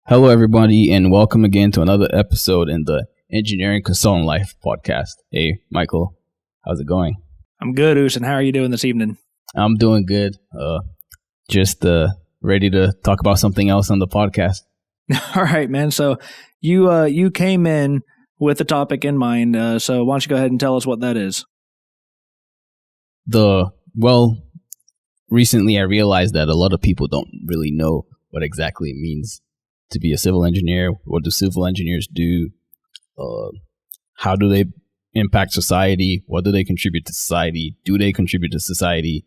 Hello, everybody, and welcome again to another episode in the Engineering Consultant Life podcast. Hey, Michael, how's it going? I'm good, Us, and how are you doing this evening? I'm doing good. Just ready to talk about something else on the podcast. All right, man. So you came in with a topic in mind. So why don't you go ahead and tell us what that is? Recently I realized that a lot of people don't really know what exactly it means to be a civil engineer. What do civil engineers do? How do they impact society? What do they contribute to society? Do they contribute to society?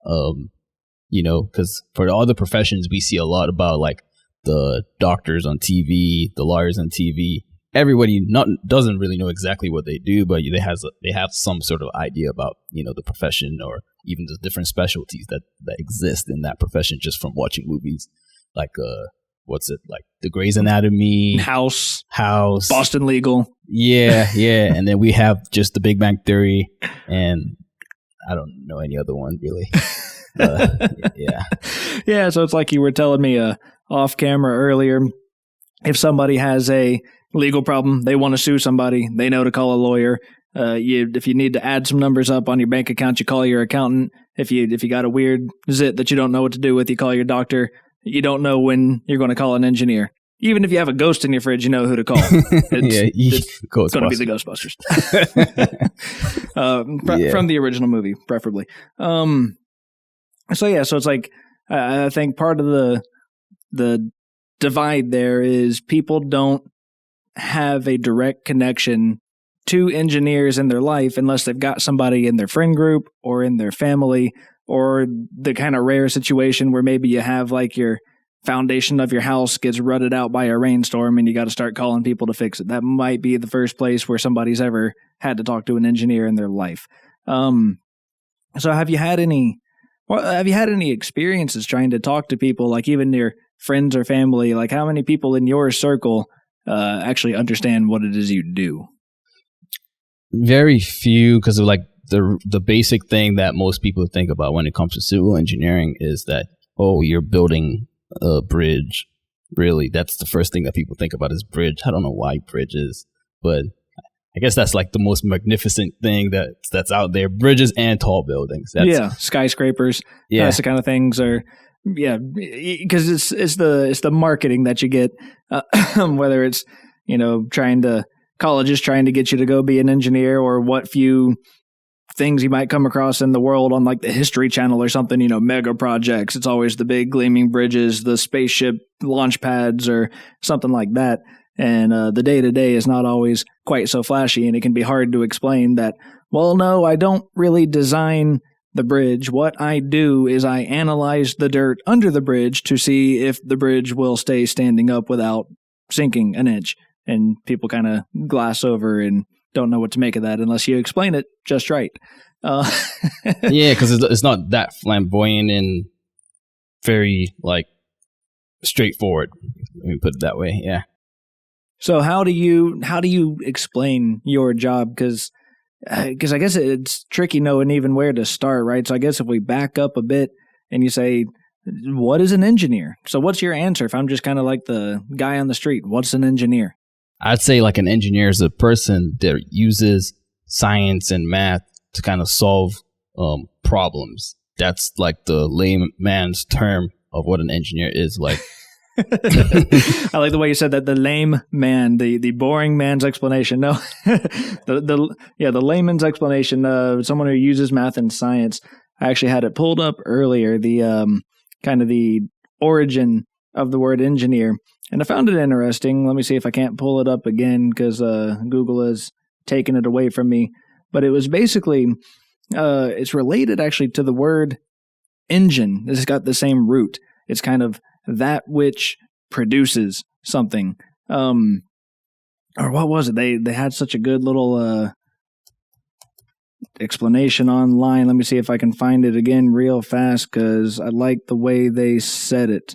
Because for the other professions, we see a lot about like the doctors on TV, the lawyers on TV. Everybody doesn't really know exactly what they do, but they have some sort of idea about, the profession or even the different specialties that exist in that profession just from watching movies like like the Grey's Anatomy, House, Boston Legal. Yeah. And then we have just the Big Bang Theory, and I don't know any other one really. Yeah. Yeah. So it's like you were telling me off camera earlier. If somebody has a legal problem, they want to sue somebody, they know to call a lawyer. If you need to add some numbers up on your bank account, you call your accountant. If you got a weird zit that you don't know what to do with, you call your doctor. You don't know when you're going to call an engineer. Even if you have a ghost in your fridge, you know who to call. It's going to be the Ghostbusters. From the original movie, preferably. So it's like, I think part of the divide there is people don't have a direct connection to engineers in their life unless they've got somebody in their friend group or in their family, or the kind of rare situation where maybe you have like your foundation of your house gets rutted out by a rainstorm and you got to start calling people to fix it. That might be the first place where somebody's ever had to talk to an engineer in their life. So have you had any experiences trying to talk to people, like even your friends or family? Like how many people in your circle actually understand what it is you do? Very few, because of like the basic thing that most people think about when it comes to civil engineering is that, you're building a bridge. Really, that's the first thing that people think about is bridge. I don't know why bridges, but I guess that's like the most magnificent thing that's out there. Bridges and tall buildings. Skyscrapers. Yeah, that's the kind of things are. Yeah, because it's the marketing that you get, whether it's colleges trying to get you to go be an engineer, or what few things you might come across in the world on like the History Channel or something, mega projects. It's always the big gleaming bridges, the spaceship launch pads or something like that. And the day-to-day is not always quite so flashy, and it can be hard to explain that, well, no, I don't really design the bridge. What I do is I analyze the dirt under the bridge to see if the bridge will stay standing up without sinking an inch. And people kind of glass over and don't know what to make of that unless you explain it just right. Yeah, because it's not that flamboyant and very like straightforward. Let me put it that way. Yeah. So how do you explain your job? Because I guess it's tricky knowing even where to start, right? So I guess if we back up a bit and you say, what is an engineer? So what's your answer? If I'm just kind of like the guy on the street, what's an engineer? I'd say like an engineer is a person that uses science and math to kind of solve problems. That's like the layman's term of what an engineer is like. I like the way you said that. The lame man, the boring man's explanation. No, the layman's explanation of someone who uses math and science. I actually had it pulled up earlier. The kind of the origin of the word engineer. And I found it interesting. Let me see if I can't pull it up again because Google has taken it away from me. But it was basically, it's related actually to the word engine. This has got the same root. It's kind of that which produces something. Or what was it? They had such a good little explanation online. Let me see if I can find it again real fast because I like the way they said it.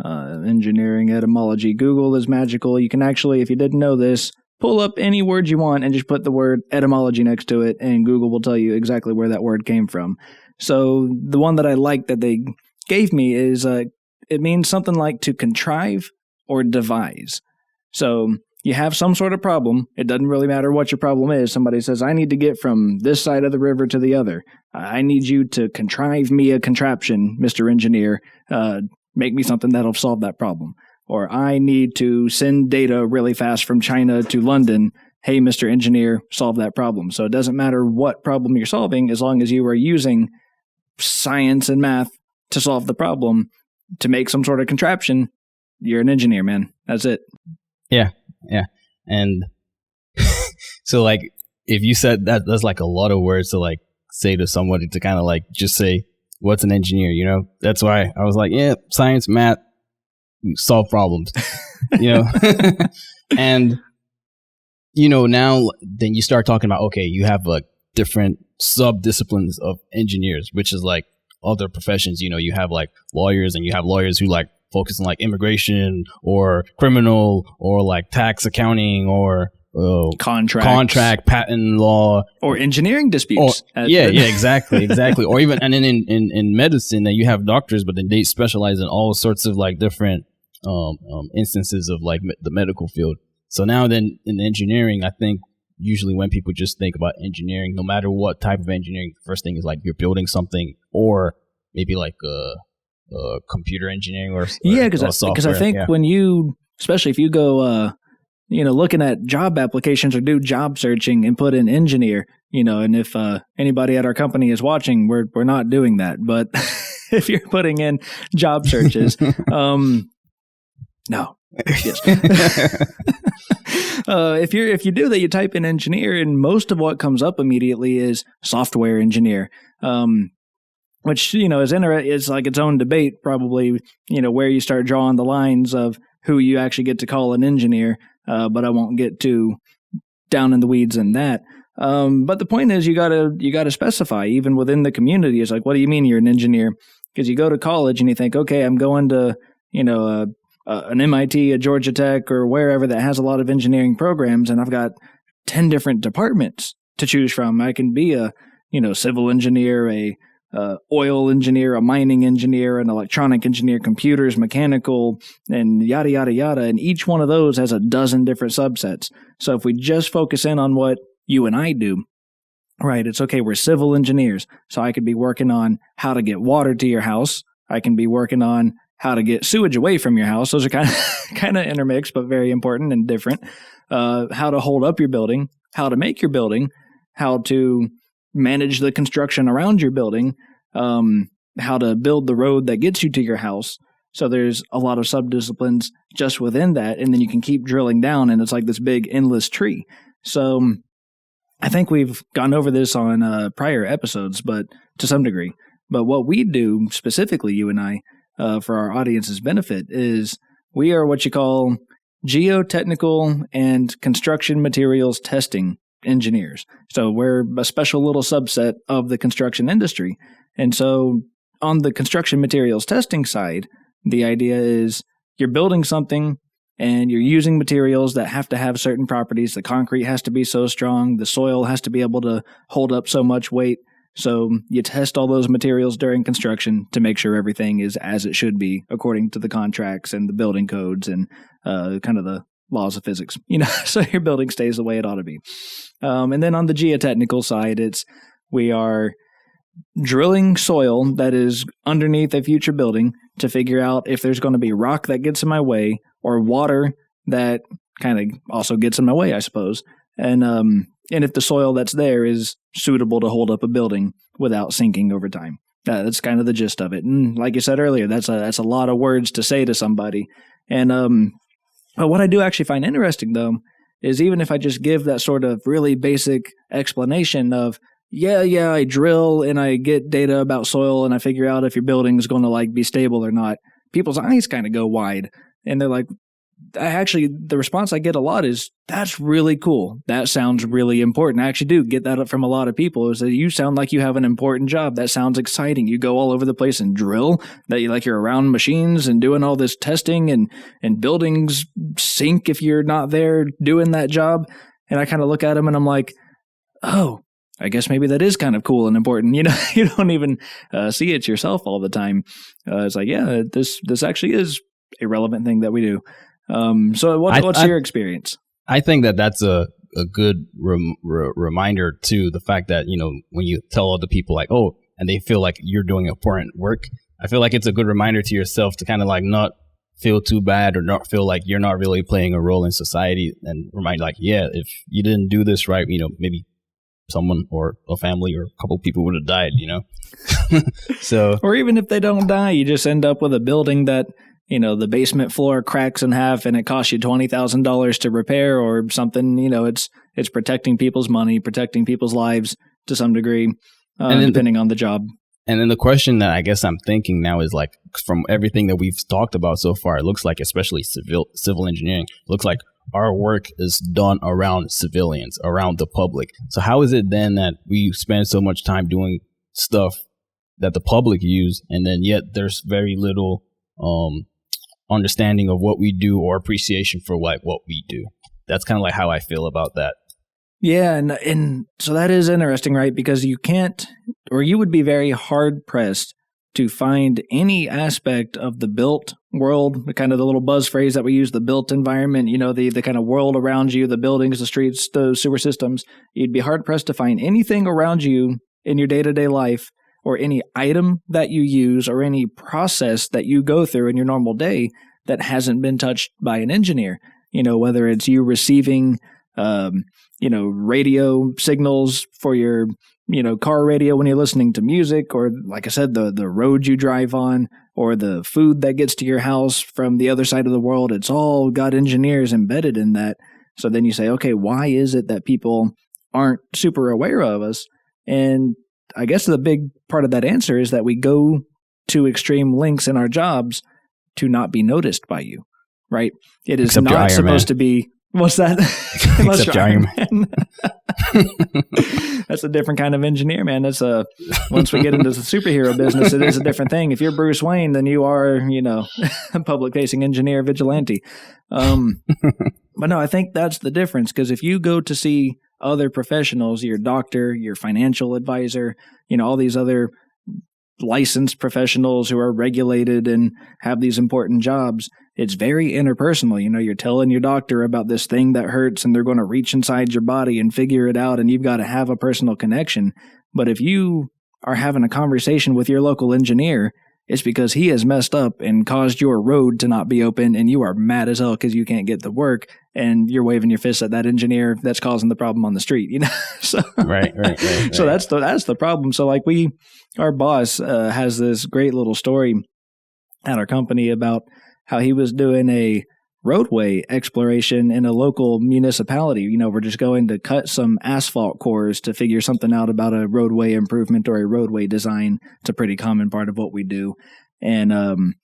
Engineering etymology. Google is magical. You can actually, if you didn't know this, pull up any word you want and just put the word etymology next to it, and Google will tell you exactly where that word came from. So the one that I like that they gave me is it means something like to contrive or devise. So you have some sort of problem. It doesn't really matter what your problem is. Somebody says, I need to get from this side of the river to the other. I need you to contrive me a contraption, Mr. Engineer. Make me something that'll solve that problem. Or I need to send data really fast from China to London. Hey, Mr. Engineer, solve that problem. So it doesn't matter what problem you're solving as long as you are using science and math to solve the problem to make some sort of contraption. You're an engineer, man. That's it. Yeah. And so like, if you said that, that's like a lot of words to like say to somebody to kind of like just say, what's an engineer? You know, that's why I was like, yeah, science, math, solve problems, you know, and, you know, now then you start talking about, okay, you have like different sub-disciplines of engineers, which is like other professions. You know, you have like lawyers, and you have lawyers who like focus on like immigration or criminal or like tax accounting or contract, patent law, or engineering disputes. Exactly. Or even, and then in medicine, that you have doctors, but then they specialize in all sorts of like different instances of like the medical field. So now then in engineering, I think usually when people just think about engineering, no matter what type of engineering, the first thing is like you're building something, or maybe like computer engineering or because I think when you, especially if you go looking at job applications or do job searching and put in engineer, you know, and if anybody at our company is watching, we're not doing that, but if you're putting in job searches, no. Yes. If you do that, you type in engineer, and most of what comes up immediately is software engineer, which, you know, is like its own debate, probably, you know, where you start drawing the lines of who you actually get to call an engineer. But I won't get too down in the weeds in that. But the point is, you gotta specify even within the community. It's like, what do you mean you're an engineer? Because you go to college and you think, okay, I'm going to, you know, an MIT, a Georgia Tech, or wherever that has a lot of engineering programs, and I've got 10 different departments to choose from. I can be a, you know, civil engineer, a oil engineer, a mining engineer, an electronic engineer, computers, mechanical, and yada, yada, yada. And each one of those has a dozen different subsets. So if we just focus in on what you and I do, right, it's okay, we're civil engineers. So I could be working on how to get water to your house. I can be working on how to get sewage away from your house. Those are kind of intermixed, but very important and different. How to hold up your building, how to make your building, how to manage the construction around your building, how to build the road that gets you to your house. So there's a lot of subdisciplines just within that, and then you can keep drilling down, and it's like this big endless tree. So I think we've gone over this on prior episodes, but to some degree. But what we do specifically, you and I, for our audience's benefit, is we are what you call geotechnical and construction materials testing engineers. So we're a special little subset of the construction industry. And so on the construction materials testing side, the idea is you're building something and you're using materials that have to have certain properties. The concrete has to be so strong. The soil has to be able to hold up so much weight. So you test all those materials during construction to make sure everything is as it should be according to the contracts and the building codes and kind of the laws of physics, you know, so your building stays the way it ought to be. And then on the geotechnical side, we are drilling soil that is underneath a future building to figure out if there's going to be rock that gets in my way or water that kind of also gets in my way, I suppose. And if the soil that's there is suitable to hold up a building without sinking over time. That's kind of the gist of it. And like you said earlier, that's a lot of words to say to somebody. And but what I do actually find interesting, though, is even if I just give that sort of really basic explanation of, yeah, I drill and I get data about soil and I figure out if your building is going to like be stable or not, people's eyes kind of go wide. And they're like, the response I get a lot is, that's really cool. That sounds really important. I actually do get that up from a lot of people, is that you sound like you have an important job. That sounds exciting. You go all over the place and drill, that you're around machines and doing all this testing, and buildings sink if you're not there doing that job. And I kind of look at them and I'm like, oh, I guess maybe that is kind of cool and important. You know, you don't even see it yourself all the time. It's like, yeah, this actually is a relevant thing that we do. So what's your experience? I think that's a good reminder to the fact that, when you tell other people like, oh, and they feel like you're doing important work, I feel like it's a good reminder to yourself to kind of like not feel too bad or not feel like you're not really playing a role in society, and remind like, yeah, if you didn't do this right, maybe someone or a family or a couple people would have died, So, or even if they don't die, you just end up with a building that, the basement floor cracks in half and it costs you $20,000 to repair or something. It's protecting people's money, protecting people's lives to some degree, depending on the job. And then the question that I guess I'm thinking now is like, from everything that we've talked about so far, it looks like, especially civil engineering, looks like our work is done around civilians, around the public. So how is it then that we spend so much time doing stuff that the public use, and then yet there's very little understanding of what we do or appreciation for like what we do? That's kind of like how I feel about that. Yeah, and so that is interesting, right? Because you can't, or you would be very hard pressed to find any aspect of the built world, the kind of the little buzz phrase that we use, the built environment, the kind of world around you, the buildings, the streets, the sewer systems. You'd be hard pressed to find anything around you in your day-to-day life, or any item that you use, or any process that you go through in your normal day that hasn't been touched by an engineer. Whether it's you receiving, radio signals for your, car radio when you're listening to music, or like I said, the road you drive on, or the food that gets to your house from the other side of the world. It's all got engineers embedded in that. So then you say, okay, why is it that people aren't super aware of us? And I guess the big part of that answer is that we go to extreme lengths in our jobs to not be noticed by you, right? It is Except not supposed to be. What's that? Except Iron Man. That's a different kind of engineer, man. That's once we get into the superhero business, it is a different thing. If you're Bruce Wayne, then you are, a public-facing engineer vigilante. But no, I think that's the difference, because if you go to see other professionals, your doctor, your financial advisor, all these other licensed professionals who are regulated and have these important jobs, it's very interpersonal. You're telling your doctor about this thing that hurts, and they're going to reach inside your body and figure it out, and you've got to have a personal connection. But if you are having a conversation with your local engineer, it's because he has messed up and caused your road to not be open, and you are mad as hell because you can't get the work, and you're waving your fist at that engineer that's causing the problem on the street. So right. So that's the problem. So like our boss has this great little story at our company about how he was doing a roadway exploration in a local municipality. We're just going to cut some asphalt cores to figure something out about a roadway improvement or a roadway design. It's a pretty common part of what we do. And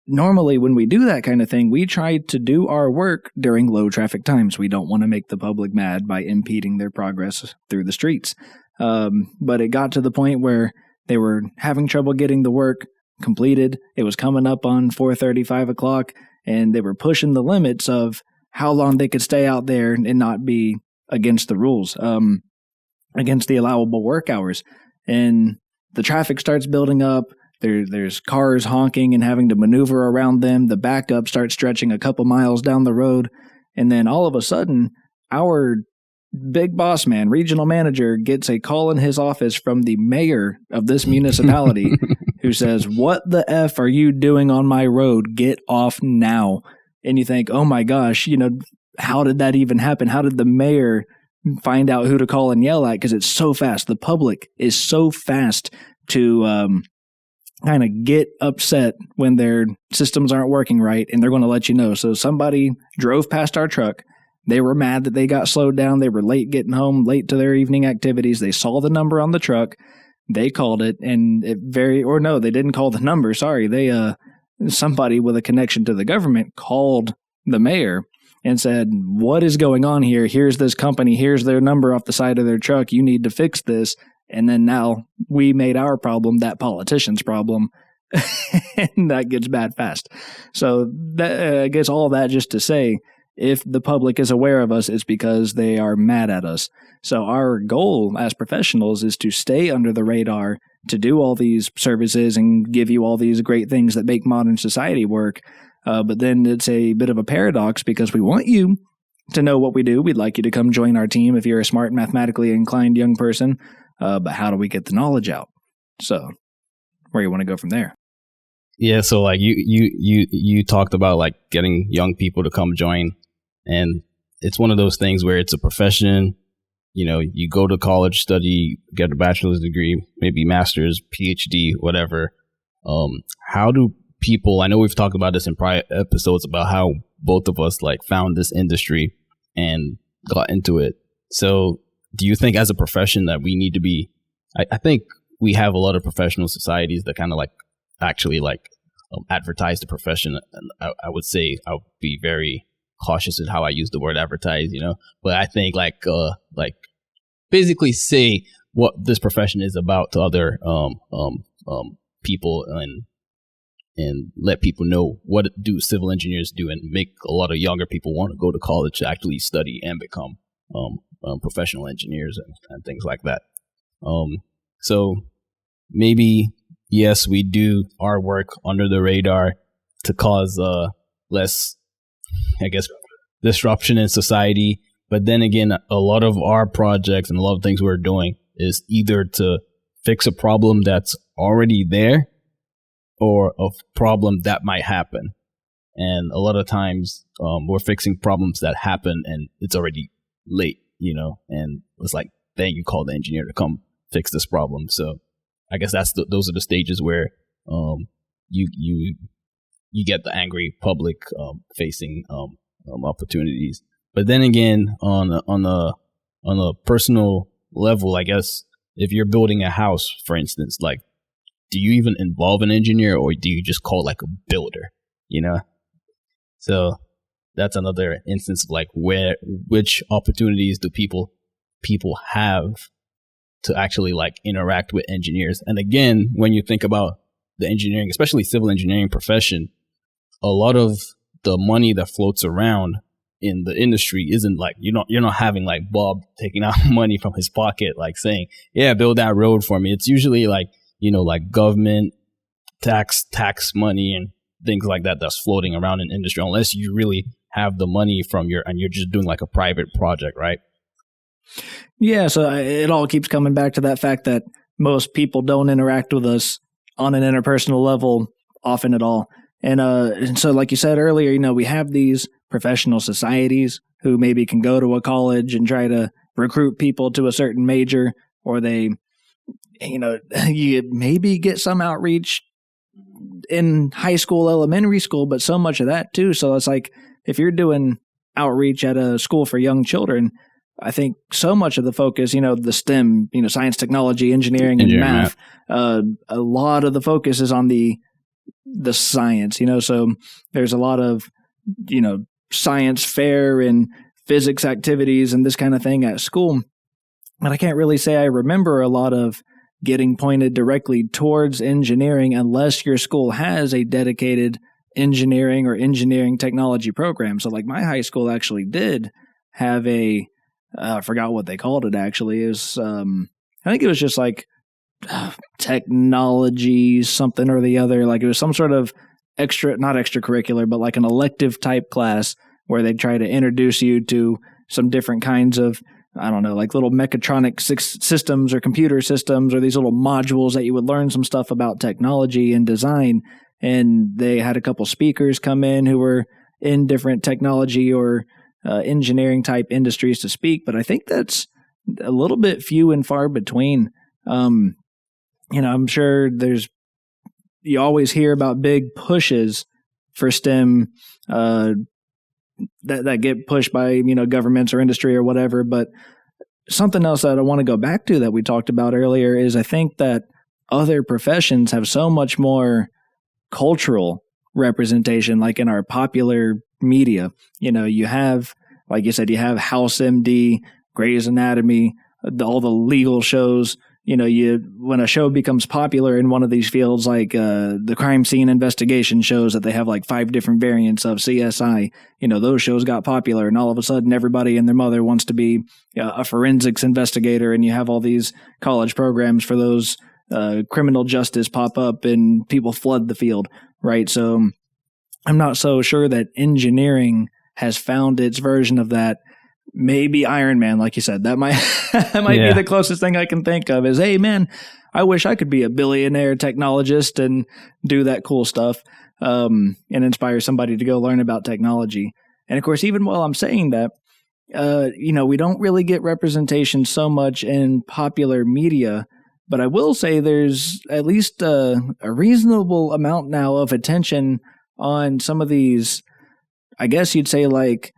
normally when we do that kind of thing, we try to do our work during low traffic times. We don't want to make the public mad by impeding their progress through the streets. But it got to the point where they were having trouble getting the work completed. It was coming up on 4:30, 5 o'clock, and they were pushing the limits of how long they could stay out there and not be against the rules, against the allowable work hours. And the traffic starts building up. There's cars honking and having to maneuver around them. The backup starts stretching a couple miles down the road. And then all of a sudden, our big boss man, regional manager, gets a call in his office from the mayor of this municipality who says, "What the F are you doing on my road? Get off now." And you think, oh my gosh, how did that even happen? How did the mayor find out who to call and yell at? Because it's so fast. The public is so fast to kind of get upset when their systems aren't working right, and they're going to let you know. So somebody drove past our truck. They were mad that they got slowed down. They were late getting home, late to their evening activities. They saw the number on the truck. They called it, and they didn't call the number. Sorry. Somebody with a connection to the government called the mayor and said, "What is going on here? Here's this company. Here's their number off the side of their truck. You need to fix this." And then now we made our problem that politician's problem, and that gets bad fast. So I guess all that just to say, if the public is aware of us, it's because they are mad at us. So our goal as professionals is to stay under the radar, to do all these services and give you all these great things that make modern society work. But then it's a bit of a paradox because we want you to know what we do. We'd like you to come join our team if you're a smart, mathematically inclined young person. But how do we get the knowledge out? So where you want to go from there? Yeah, so like you talked about like getting young people to come join, and it's one of those things where it's a profession. You know, you go to college, study, get a bachelor's degree, maybe master's, PhD, whatever. How do people, I know we've talked about this in prior episodes about how both of us like found this industry and got into it. So do you think as a profession that we need to be, I think we have a lot of professional societies that kind of like actually like advertise the profession. And I would say I'll be very cautious in how I use the word advertise, you know, but I think like basically say what this profession is about to other people and let people know what do civil engineers do, and make a lot of younger people want to go to college to actually study and become professional engineers and things like that. So maybe, yes, we do our work under the radar to cause less, I guess, disruption in society. But then again, a lot of our projects and a lot of things we're doing is either to fix a problem that's already there or a problem that might happen. And a lot of times we're fixing problems that happen and it's already late, you know, and it's like, then you call the engineer to come fix this problem. So I guess those are the stages where you get the angry public facing opportunities. But then again, on a personal level, I guess if you're building a house, for instance, like, do you even involve an engineer or do you just call like a builder, you know? So that's another instance of like which opportunities do people have to actually like interact with engineers. And again, when you think about the engineering, especially civil engineering profession, a lot of the money that floats around in the industry isn't like, you're not having like Bob taking out money from his pocket, like saying, yeah, build that road for me. It's usually like, you know, like government tax money and things like that that's floating around in industry, unless you really have the money and you're just doing like a private project, right? Yeah, so it all keeps coming back to that fact that most people don't interact with us on an interpersonal level often at all. And so like you said earlier, you know, we have these professional societies who maybe can go to a college and try to recruit people to a certain major, or they, you know, you maybe get some outreach in high school, elementary school, but so much of that too. So it's like, if you're doing outreach at a school for young children, I think so much of the focus, you know, the STEM, you know, science, technology, engineering, and math, a lot of the focus is on the science, you know, so there's a lot of, you know, science fair and physics activities and this kind of thing at school. But I can't really say I remember a lot of getting pointed directly towards engineering unless your school has a dedicated engineering or engineering technology program. So like my high school actually did have I forgot what they called it actually. It was, I think it was just like technology something or the other. Like it was some sort of not extracurricular, but like an elective type class where they try to introduce you to some different kinds of, I don't know, like little mechatronic systems or computer systems or these little modules that you would learn some stuff about technology and design. And they had a couple speakers come in who were in different technology or engineering type industries to speak. But I think that's a little bit few and far between. You know, I'm sure you always hear about big pushes for STEM that get pushed by, you know, governments or industry or whatever. But something else that I want to go back to that we talked about earlier is I think that other professions have so much more cultural representation, like in our popular media. You know, you have, like you said, you have House MD, Grey's Anatomy, all the legal shows. You know, when a show becomes popular in one of these fields, like the crime scene investigation shows that they have like 5 different variants of CSI, you know, those shows got popular and all of a sudden everybody and their mother wants to be a forensics investigator, and you have all these college programs for those criminal justice pop up and people flood the field, right? So I'm not so sure that engineering has found its version of that. Maybe Iron Man, like you said, that might that might be the closest thing I can think of is, hey man, I wish I could be a billionaire technologist and do that cool stuff, and inspire somebody to go learn about technology. And of course, even while I'm saying that, we don't really get representation so much in popular media, but I will say there's at least a reasonable amount now of attention on some of these, I guess you'd say, like,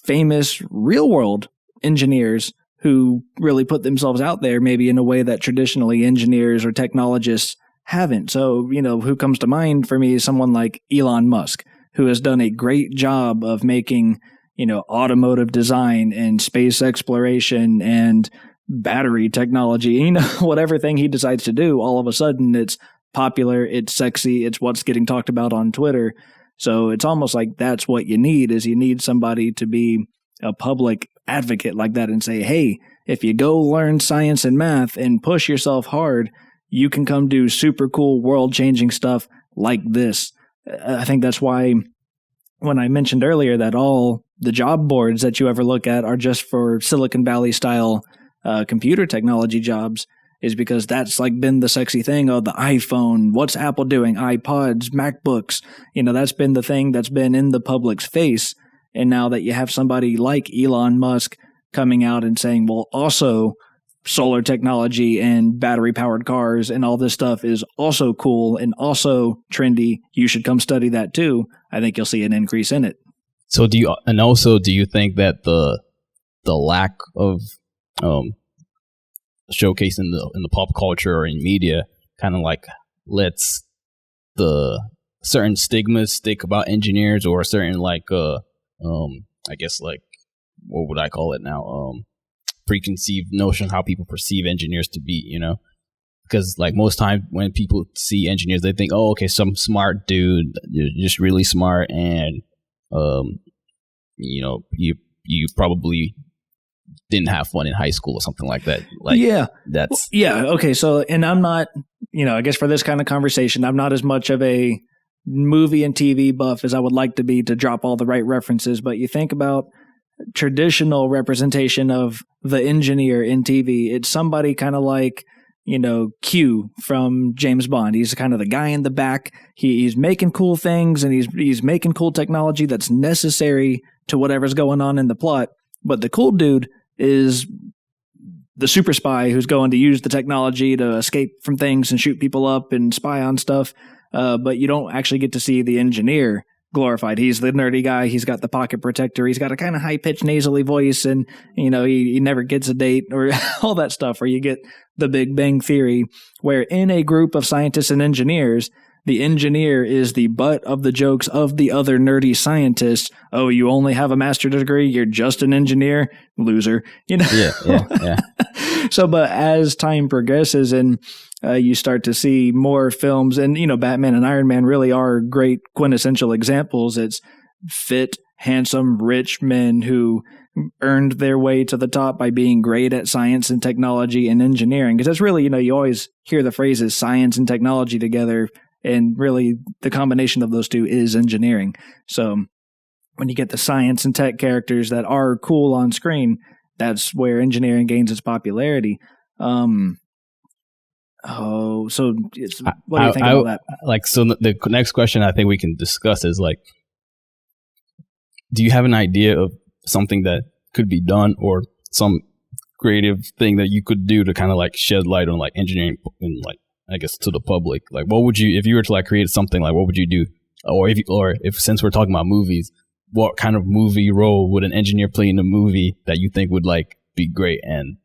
famous real world engineers who really put themselves out there maybe in a way that traditionally engineers or technologists haven't. So, who comes to mind for me is someone like Elon Musk, who has done a great job of making, automotive design and space exploration and battery technology, whatever thing he decides to do, all of a sudden it's popular, it's sexy, it's what's getting talked about on Twitter. So it's almost like that's what you need somebody to be a public advocate like that and say, hey, if you go learn science and math and push yourself hard, you can come do super cool world-changing stuff like this. I think that's why when I mentioned earlier that all the job boards that you ever look at are just for Silicon Valley style computer technology jobs, is because that's like been the sexy thing. Oh, the iPhone, what's Apple doing? iPods, MacBooks, that's been the thing that's been in the public's face. And now that you have somebody like Elon Musk coming out and saying, well, also solar technology and battery powered cars and all this stuff is also cool and also trendy, you should come study that too, I think you'll see an increase in it. So do you think that the lack of showcase in the pop culture or in media kind of like lets the certain stigmas stick about engineers, or a certain I guess, like, what would I call it now, preconceived notion how people perceive engineers to be, because like most time when people see engineers, they think, oh, okay, some smart dude, you're just really smart, and you probably didn't have fun in high school or something like that. Okay. So, and I'm not, I guess for this kind of conversation, I'm not as much of a movie and TV buff as I would like to be to drop all the right references. But you think about traditional representation of the engineer in TV, it's somebody kind of like, Q from James Bond. He's kind of the guy in the back. He's making cool things, and he's making cool technology that's necessary to whatever's going on in the plot. But the cool dude is the super spy who's going to use the technology to escape from things and shoot people up and spy on stuff. But you don't actually get to see the engineer glorified. He's the nerdy guy. He's got the pocket protector. He's got a kind of high-pitched nasally voice, and, he never gets a date or all that stuff, where you get the Big Bang Theory, where in a group of scientists and engineers, the engineer is the butt of the jokes of the other nerdy scientists. Oh, you only have a master's degree? You're just an engineer? Loser. Yeah. So, but as time progresses and you start to see more films, and, Batman and Iron Man really are great quintessential examples. It's fit, handsome, rich men who earned their way to the top by being great at science and technology and engineering. Because that's really, you always hear the phrases science and technology together. And really, the combination of those two is engineering. So when you get the science and tech characters that are cool on screen, that's where engineering gains its popularity. What do you think about that? So the next question I think we can discuss is, like, do you have an idea of something that could be done, or some creative thing that you could do to kind of like shed light on like engineering and, like, I guess, to the public? Like, what would you, if you were to like create something, like, what would you do? Or if since we're talking about movies, what kind of movie role would an engineer play in a movie that you think would like be great and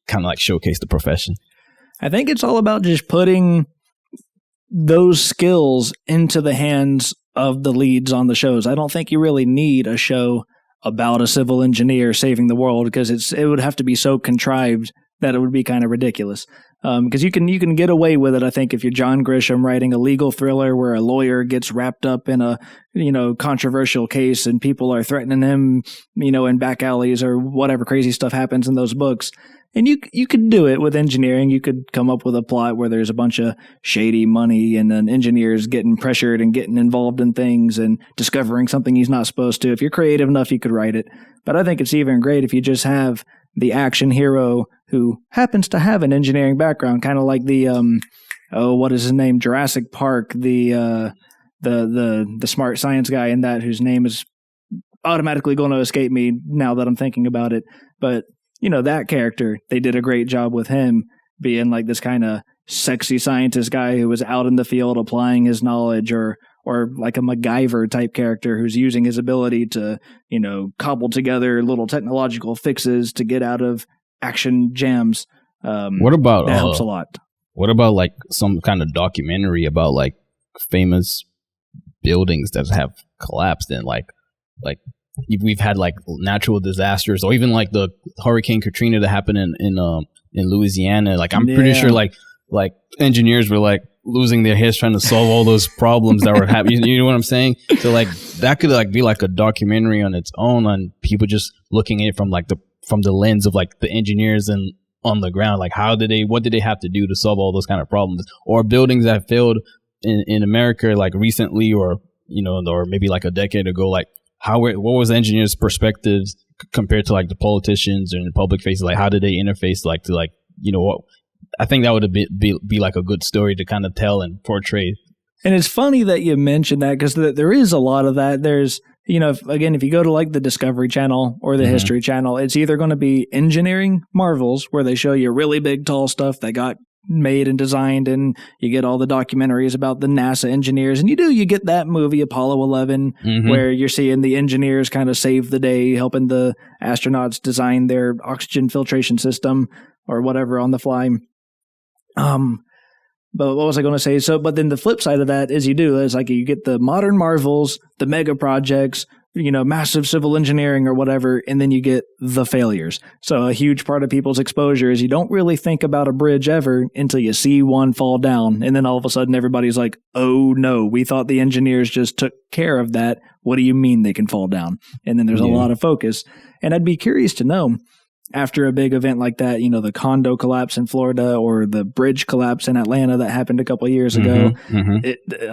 kind of like showcase the profession? I think it's all about just putting those skills into the hands of the leads on the shows. I don't think you really need a show about a civil engineer saving the world, because it would have to be so contrived that it would be kind of ridiculous. Because you can get away with it, I think, if you're John Grisham writing a legal thriller where a lawyer gets wrapped up in a controversial case and people are threatening him, in back alleys or whatever crazy stuff happens in those books. And you could do it with engineering. You could come up with a plot where there's a bunch of shady money and then engineers getting pressured and getting involved in things and discovering something he's not supposed to. If you're creative enough, you could write it. But I think it's even great if you just have the action hero who happens to have an engineering background, kind of like the what is his name? Jurassic Park, the smart science guy in that, whose name is automatically going to escape me now that I'm thinking about it. But that character, they did a great job with him being like this kind of sexy scientist guy who was out in the field applying his knowledge, or like a MacGyver type character who's using his ability to, cobble together little technological fixes to get out of action jams. What about that helps a lot. What about like some kind of documentary about like famous buildings that have collapsed and like we've had like natural disasters, or even like the Hurricane Katrina that happened in Louisiana. Like I'm pretty sure like engineers were like losing their heads trying to solve all those problems that were happening. You know what I'm saying? So like that could like be like a documentary on its own, on people just looking at it from the lens of like the engineers and on the ground. Like what did they have to do to solve all those kind of problems? Or buildings that failed in America like recently, or or maybe like a decade ago, like what was the engineers' perspectives compared to like the politicians and the public faces? Like how did they interface like to like what? I think that would be like a good story to kind of tell and portray. And it's funny that you mentioned that, because there is a lot of that. There's if you go to like the Discovery Channel or the History Channel, it's either going to be engineering marvels where they show you really big tall stuff that got made and designed, and you get all the documentaries about the NASA engineers, and you get that movie Apollo 11 where you're seeing the engineers kind of save the day, helping the astronauts design their oxygen filtration system or whatever on the fly. But what was I going to say? So, but then the flip side of that is you get the modern marvels, the mega projects, massive civil engineering or whatever, and then you get the failures. So a huge part of people's exposure is you don't really think about a bridge ever until you see one fall down. And then all of a sudden everybody's like, oh no, we thought the engineers just took care of that. What do you mean they can fall down? And then there's a lot of focus. And I'd be curious to know, after a big event like that, the condo collapse in Florida or the bridge collapse in Atlanta that happened a couple of years ago,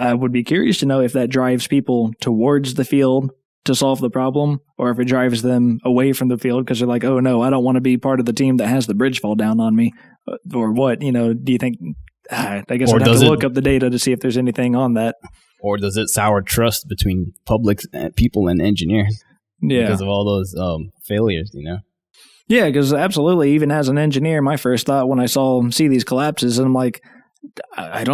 I would be curious to know if that drives people towards the field to solve the problem, or if it drives them away from the field because they're like, oh no, I don't want to be part of the team that has the bridge fall down on me, or what. Do you think, I guess I'd have to look up the data to see if there's anything on that. Or does it sour trust between public people and engineers because of all those failures, Yeah, because absolutely, even as an engineer, my first thought when I see these collapses, and I'm like, I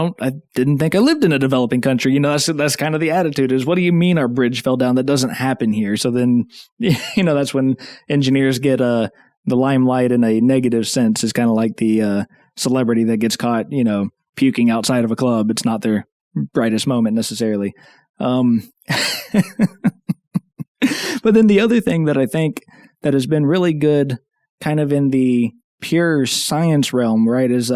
didn't think I lived in a developing country. That's kind of the attitude is, what do you mean our bridge fell down? That doesn't happen here. So then, that's when engineers get the limelight in a negative sense. Is kind of like the celebrity that gets caught, puking outside of a club. It's not their brightest moment necessarily. But then the other thing that I think that has been really good kind of in the pure science realm, right, is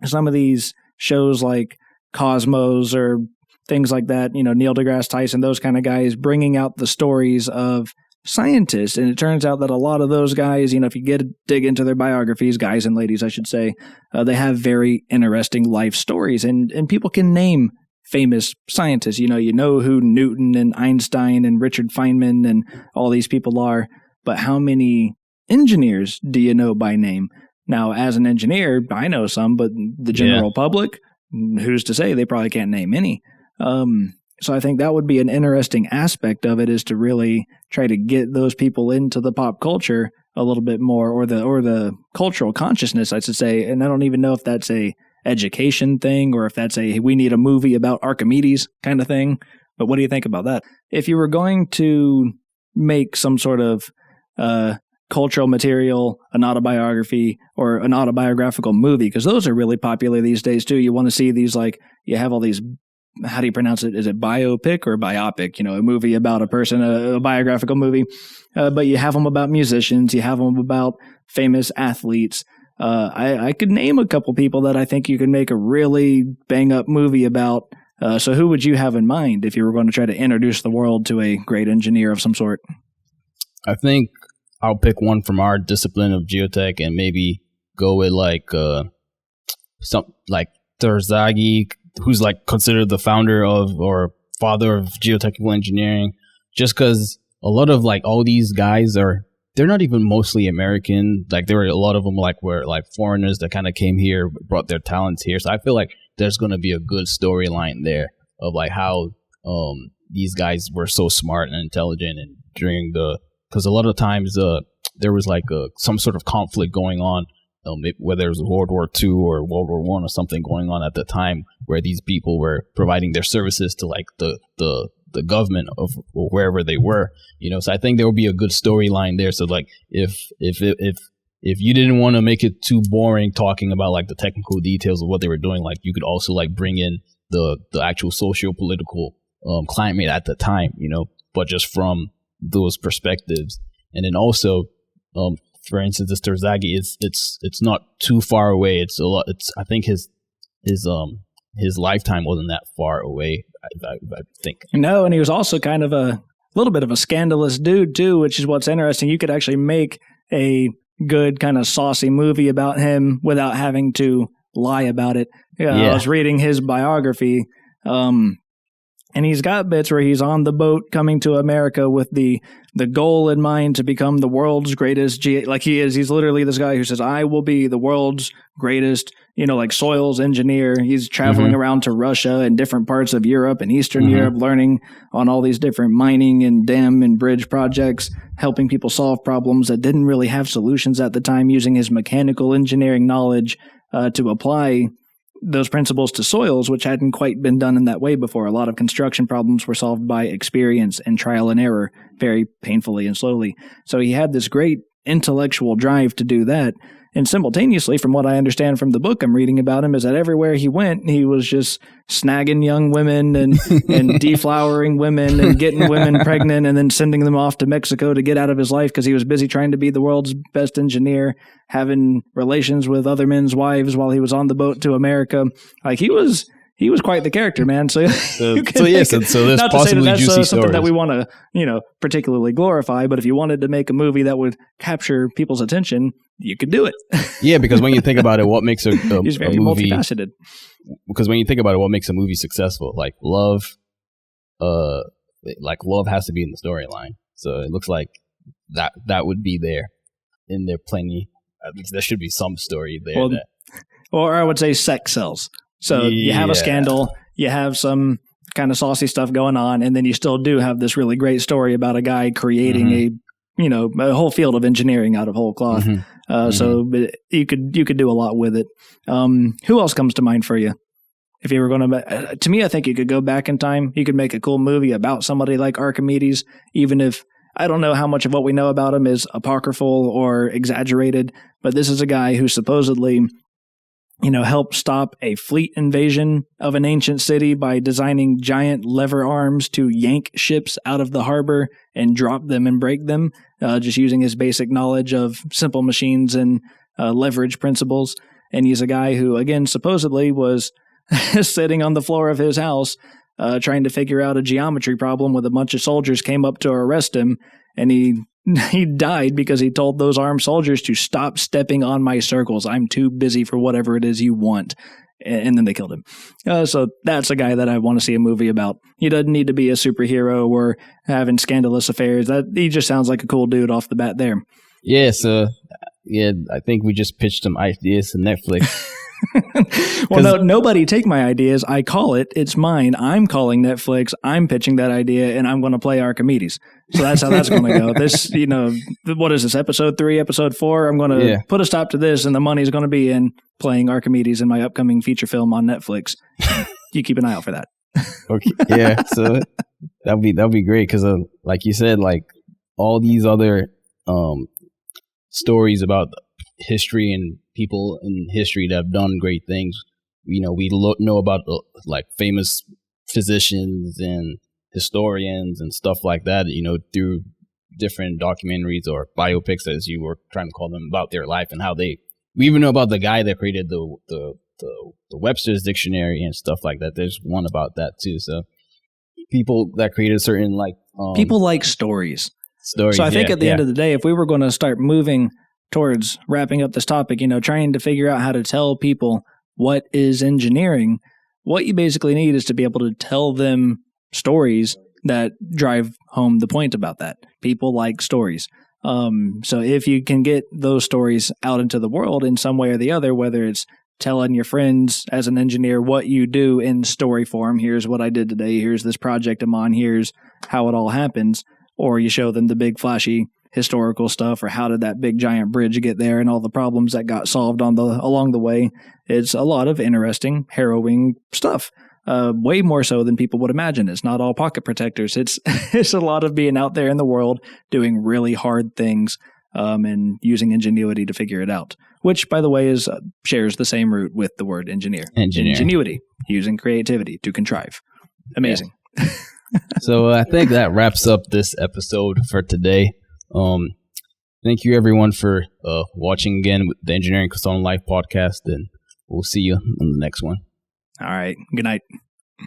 some of these shows like Cosmos or things like that, Neil deGrasse Tyson, those kind of guys bringing out the stories of scientists. And it turns out that a lot of those guys, if you dig into their biographies, guys and ladies, I should say, they have very interesting life stories, and people can name famous scientists. You know who Newton and Einstein and Richard Feynman and all these people are, but how many engineers do you know by name? Now, as an engineer, I know some, but the general public, who's to say? They probably can't name any. So I think that would be an interesting aspect of it, is to really try to get those people into the pop culture a little bit more, or the cultural consciousness, I should say. And I don't even know if that's a education thing, or if that's we need a movie about Archimedes kind of thing. But what do you think about that? If you were going to make some sort of cultural material, an autobiography, or an autobiographical movie, because those are really popular these days too. You want to see these, like, you have all these, how do you pronounce it? Is it biopic or biopic? A movie about a person, a biographical movie. But you have them about musicians, you have them about famous athletes. I could name a couple people that I think you could make a really bang up movie about. So who would you have in mind if you were going to try to introduce the world to a great engineer of some sort? I think I'll pick one from our discipline of geotech and maybe go with like some like Terzaghi, who's like considered the founder of or father of geotechnical engineering, just because a lot of like all these guys they're not even mostly American. Like there were a lot of them were like foreigners that kind of came here, brought their talents here. So I feel like there's going to be a good storyline there of like how these guys were so smart and intelligent, and because a lot of times there was like some sort of conflict going on, whether it was World War II or World War I or something going on at the time, where these people were providing their services to like the government of wherever they were, So I think there will be a good storyline there. So like if you didn't want to make it too boring talking about like the technical details of what they were doing, like you could also like bring in the actual socio-political climate at the time, but just from those perspectives. And then also, for instance, this Terzaghi, it's not too far away. It's a lot. I think his lifetime wasn't that far away. I think. No, and he was also kind of a little bit of a scandalous dude too, which is what's interesting. You could actually make a good kind of saucy movie about him without having to lie about it. Yeah. I was reading his biography, and he's got bits where he's on the boat coming to America with the goal in mind to become the world's greatest like he is. He's literally this guy who says, I will be the world's greatest, like soils engineer. He's traveling around to Russia and different parts of Europe and Eastern Europe, learning on all these different mining and dam and bridge projects, helping people solve problems that didn't really have solutions at the time, using his mechanical engineering knowledge to apply those principles to soils, which hadn't quite been done in that way before. A lot of construction problems were solved by experience and trial and error, very painfully and slowly. So he had this great intellectual drive to do that. And simultaneously, from what I understand from the book I'm reading about him, is that everywhere he went, he was just snagging young women and deflowering women and getting women pregnant and then sending them off to Mexico to get out of his life because he was busy trying to be the world's best engineer, having relations with other men's wives while he was on the boat to America. Like he was quite the character, man. So there's possibly that's juicy something stories that we want to, particularly glorify. But if you wanted to make a movie that would capture people's attention, you could do it. Yeah, because when you think about it, what makes he's very movie multifaceted. Because when you think about it, what makes a movie successful? Like love has to be in the storyline. So it looks like that would be there, in there plenty. At least there should be some story there. Or I would say sex sells. So you have a scandal, you have some kind of saucy stuff going on, and then you still do have this really great story about a guy creating a whole field of engineering out of whole cloth. So you could do a lot with it. Who else comes to mind for you? If you were going to me, I think you could go back in time. You could make a cool movie about somebody like Archimedes, even if I don't know how much of what we know about him is apocryphal or exaggerated, but this is a guy who supposedly helped stop a fleet invasion of an ancient city by designing giant lever arms to yank ships out of the harbor and drop them and break them, just using his basic knowledge of simple machines and leverage principles. And he's a guy who, again, supposedly was sitting on the floor of his house trying to figure out a geometry problem with a bunch of soldiers came up to arrest him, and he died because he told those armed soldiers to stop stepping on my circles. I'm too busy for whatever it is you want. And then they killed him. So that's a guy that I want to see a movie about. He doesn't need to be a superhero or having scandalous affairs. He just sounds like a cool dude off the bat there. Yeah, so I think we just pitched some ideas to Netflix. Well, no, nobody take my ideas. I call it. It's mine. I'm calling Netflix. I'm pitching that idea, and I'm going to play Archimedes. So that's how that's going to go. This, what is this, episode 3, episode 4? I'm going to put a stop to this, and the money's going to be in playing Archimedes in my upcoming feature film on Netflix. You keep an eye out for that. Okay. Yeah. So that'll be great because, like you said, like all these other stories about history and people in history that have done great things. We know about like famous physicians and historians and stuff like that, through different documentaries or biopics, as you were trying to call them, about their life and how we even know about the guy that created the Webster's dictionary and stuff like that. There's one about that too. So people that created certain people like stories. Stories. So I think at the end of the day, if we were going to start moving towards wrapping up this topic, trying to figure out how to tell people what is engineering, what you basically need is to be able to tell them stories that drive home the point about that. People like stories. So if you can get those stories out into the world in some way or the other, whether it's telling your friends as an engineer what you do in story form, here's what I did today, here's this project I'm on, here's how it all happens, or you show them the big flashy historical stuff, or how did that big giant bridge get there and all the problems that got solved along the way. It's a lot of interesting, harrowing stuff. Way more so than people would imagine. It's not all pocket protectors. It's a lot of being out there in the world doing really hard things and using ingenuity to figure it out. Which, by the way, shares the same root with the word engineer. Ingenuity, using creativity to contrive. Amazing. Yeah. So I think that wraps up this episode for today. Thank you everyone for watching again with the Engineering Consultant Life podcast, and we'll see you on the next one. All right. Good night.